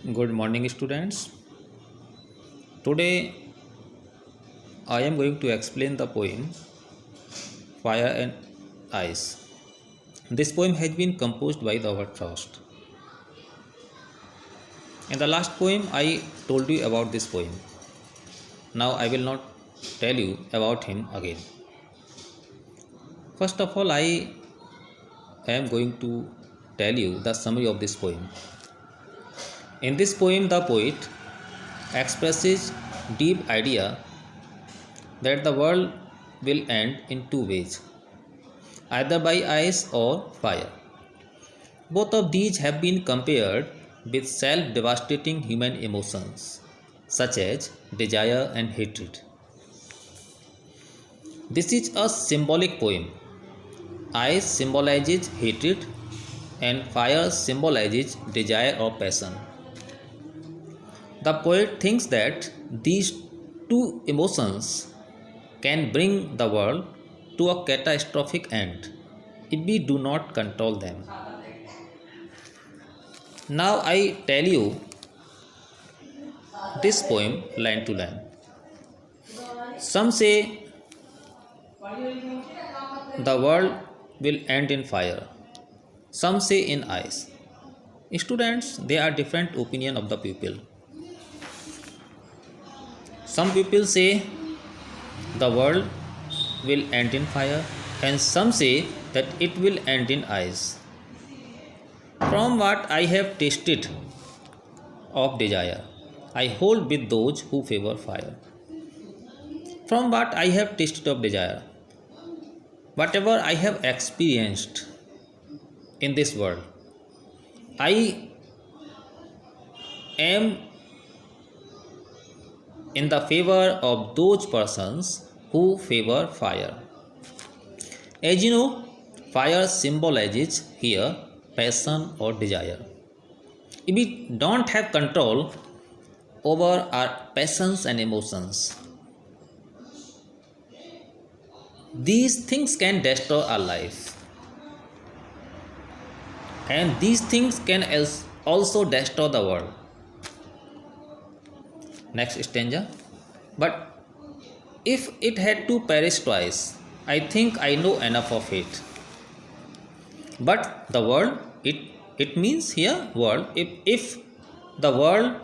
Good morning, students. Today I am going to explain the poem Fire and Ice. This poem has been composed by Robert Frost. In the last poem, I told you about this poem. Now I will not tell you about him again. First of all, I am going to tell you the summary of this poem. In this poem, the poet expresses deep idea that the world will end in two ways, either by ice or fire. Both of these have been compared with self devastating human emotions such as desire and hatred. This is a symbolic poem. Ice symbolizes hatred and fire symbolizes desire or passion. The poet thinks that these two emotions can bring the world to a catastrophic end if we do not control them. Now I tell you this poem line to line. Some say the world will end in fire. Some say in ice. Students, there are different opinion of the people. Some people say the world will end in fire and some say that it will end in ice. From what I have tasted of desire, I hold with those who favor fire. From what I have tasted of desire, whatever I have experienced in this world, I am in the favor of those persons who favor fire. As you know, fire symbolizes here passion or desire. If we don't have control over our passions and emotions, these things can destroy our life, and these things can also destroy the world. Next stanza. But if it had to perish twice, I think I know enough of it. But the world, it means here world. If the world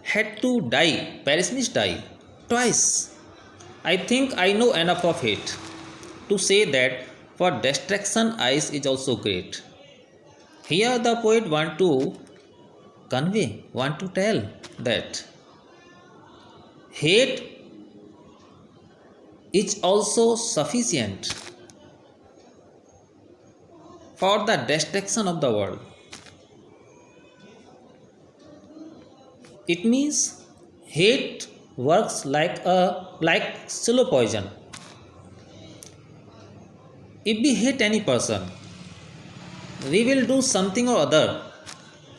had to die, perish means die twice, I think I know enough of it to say that for destruction ice is also great. Here the poet want to convey, want to tell that hate is also sufficient for the destruction of the world. It means hate works like slow poison. If we hate any person, we will do something or other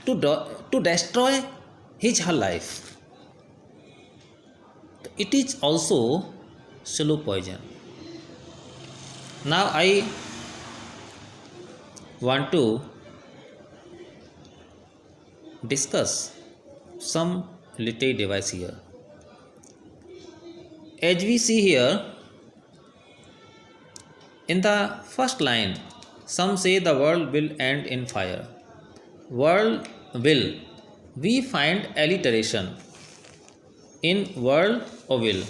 to destroy his her life. It is also slow poison. Now I want to discuss some literary device here. As we see here, in the first line, some say the world will end in fire. World will. We find alliteration in world or will.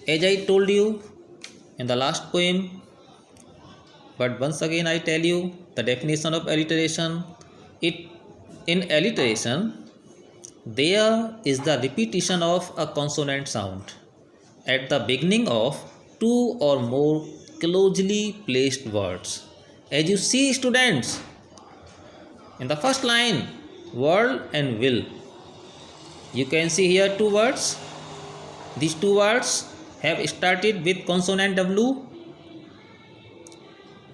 As I told you in the last poem, but once again I tell you the definition of alliteration. In alliteration, there is the repetition of a consonant sound at the beginning of two or more closely placed words. As you see, students, in the first line, world and will, you can see here two words. These two words have started with consonant W.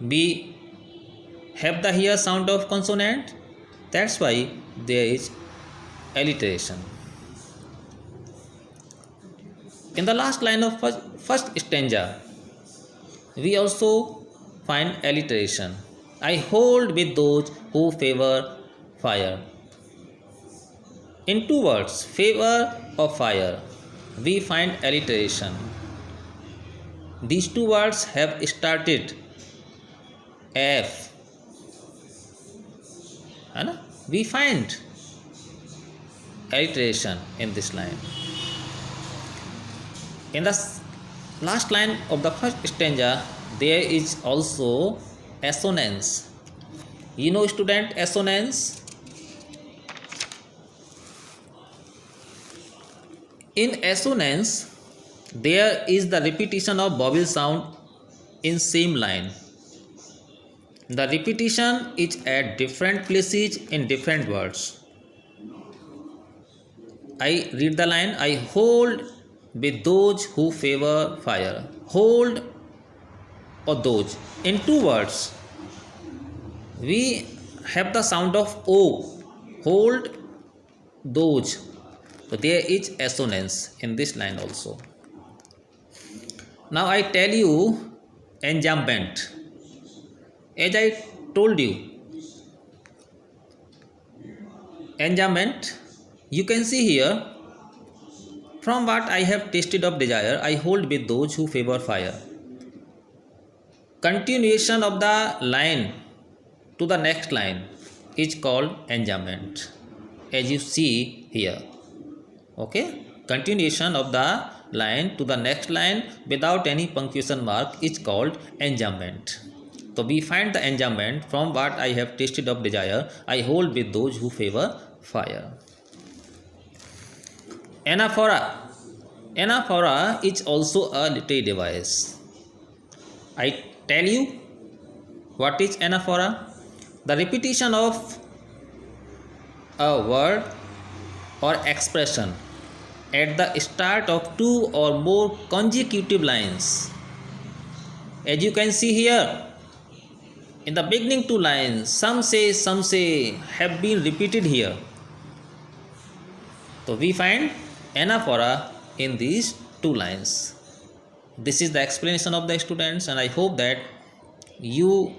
We have the here sound of consonant. That's why there is alliteration. In the last line of first stanza, we also find alliteration. I hold with those who favor fire. In two words, favor or fire, we find alliteration. These two words have started F. है ना? We find alliteration in this line. In the last line of the first stanza, there is also assonance. You know, student, assonance? In assonance, there is the repetition of vowel sound in same line. The repetition is at different places in different words. I read the line. I hold with those who favor fire. Hold or those. In two words, we have the sound of O. Hold those. So there is assonance in this line also. Now I tell you enjambment. As I told you, enjambment, you can see here, from what I have tasted of desire, I hold with those who favor fire. Continuation of the line to the next line is called enjambment, as you see here. Okay, continuation of the line to the next line without any punctuation mark is called enjambment. So we find the enjambment from what I have tasted of desire, I hold with those who favor fire. Anaphora. Anaphora is also a literary device. I tell you what is anaphora. The repetition of a word or expression at the start of two or more consecutive lines. As you can see here, in the beginning two lines, some say have been repeated here. So we find anaphora in these two lines. This is the explanation of the students, and I hope that you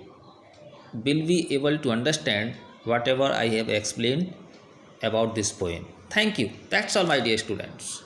will be able to understand whatever I have explained about this poem. Thank you. That's all, my dear students.